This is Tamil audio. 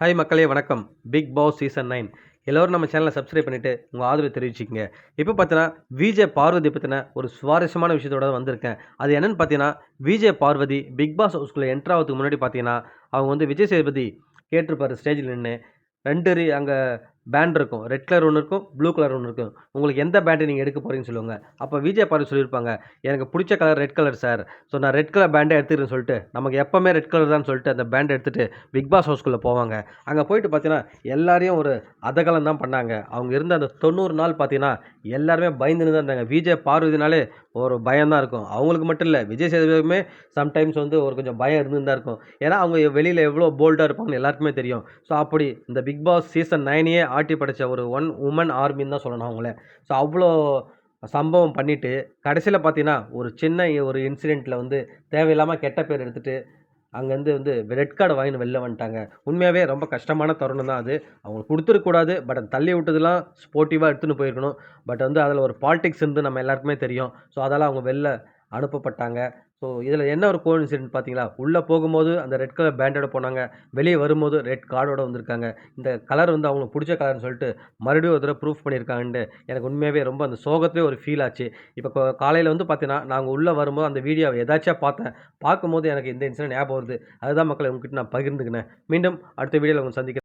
ஹாய் மக்களே வணக்கம். பிக் பாஸ் சீசன் 9 எல்லோரும் நம்ம சேனலை சப்ஸ்கிரைப் பண்ணிவிட்டு உங்கள் ஆதரவு தெரிவிச்சிக்கங்க. இப்போ பார்த்தீங்கன்னா விஜே பார்வதி பற்றின ஒரு சுவாரஸ்யமான விஷயத்தோட வந்திருக்கேன். அது என்னென்னு பார்த்தீங்கன்னா, விஜே பார்வதி பிக் பாஸ் ஹவுஸ்குள்ளே என்ட்ரு ஆகிறதுக்கு முன்னாடி பார்த்தீங்கன்னா, அவங்க வந்து விஜய் சேதுபதி கேட்டிருப்பாரு ஸ்டேஜில் நின்று. 2 அங்கே பேண்ட் இருக்கும். ரெட் கலர் ஒன்று இருக்கும், ப்ளூ கலர் ஒன்று இருக்கும். உங்களுக்கு எந்த பேண்டை நீங்கள் எடுக்க போகிறீங்கன்னு சொல்லுவாங்க. அப்போ விஜய் பார்வதி சொல்லியிருப்பாங்க, எனக்கு பிடிச்ச colour red colour sir. So நான் ரெட் கலர் பேண்டே எடுத்துக்கிறேன்னு சொல்லிட்டு, நமக்கு எப்போவுமே ரெட் கலர் தான் சொல்லிட்டு அந்த பேண்டை எடுத்துகிட்டு பிக் பாஸ் ஹவுஸ்குள்ளே போவாங்க. அங்கே போயிட்டு பார்த்தீங்கன்னா, எல்லாரையும் ஒரு அதகலம் தான் பண்ணாங்க. அவங்க இருந்த அந்த 90 நாள் பார்த்தீங்கன்னா, எல்லாருமே பயந்துன்னு தான் இருந்தாங்க. விஜய் பார்வதினாலே ஒரு பயம் தான் இருக்கும். அவங்களுக்கு மட்டும் இல்லை, விஜய் சேதுபதியுமே சம்டைம்ஸ் வந்து ஒரு கொஞ்சம் பயம் இருந்துன்னு தான் இருக்கும். ஏன்னா அவங்க வெளியில் எவ்வளோ போல்டாக இருப்பாங்கன்னு எல்லாருக்குமே தெரியும். ஸோ அப்படி இந்த பிக் பாஸ் சீசன் 9 ஆட்டி படைச்ச ஒரு ஒன் உமன் ஆர்மின்னு தான் சொல்லணும் அவங்கள. ஸோ அவ்வளோ சம்பவம் பண்ணிவிட்டு கடைசியில் பார்த்தீங்கன்னா, ஒரு சின்ன ஒரு இன்சிடெண்ட்டில் வந்து தேவையில்லாமல் கெட்ட பேர் எடுத்துகிட்டு அங்கேருந்து வந்து ரெட் கார்டை வாங்கின்னு வெளில வந்துட்டாங்க. உண்மையாகவே ரொம்ப கஷ்டமான தருணம் தான் அது. அவங்களுக்கு கொடுத்துருக்கக்கூடாது. பட் அந்த தள்ளி விட்டதெல்லாம் ஸ்போர்ட்டிவாக எடுத்துன்னு போயிருக்கணும். பட் வந்து அதில் ஒரு பாலிடிக்ஸ் இருந்து நம்ம எல்லாருக்குமே தெரியும். ஸோ அதால் அவங்க வெளில அனுப்பப்பட்டாங்க. ஸோ இதில் என்ன ஒரு கோஇன்சிடென்ட் பார்த்தீங்களா, உள்ளே போகும்போது அந்த ரெட் கலர் பேண்டோட போனாங்க, வெளியே வரும்போது ரெட் கார்டோட வந்திருக்காங்க. இந்த கலர் வந்து அவங்களுக்கு பிடிச்ச கலர்னு சொல்லிட்டு மறுபடியும் ஒரு தடவை ப்ரூஃப் பண்ணியிருக்காங்கன்ட்டு எனக்கு உண்மையாகவே ரொம்ப அந்த சோகத்திலே ஒரு ஃபீல் ஆச்சு. இப்போ காலையில் வந்து பார்த்தீங்கன்னா, நாங்கள் உள்ளே வரும்போது அந்த வீடியோவை எதாச்சியா பார்த்தேன். பார்க்கும்போது எனக்கு இந்த இன்சிடென்ட் ஞாபகம் வருது. அதுதான் மக்களை உங்ககிட்ட நான் பகிர்ந்துக்கினேன். மீண்டும் அடுத்த வீடியோவில் உங்களை சந்திக்கிறேன்.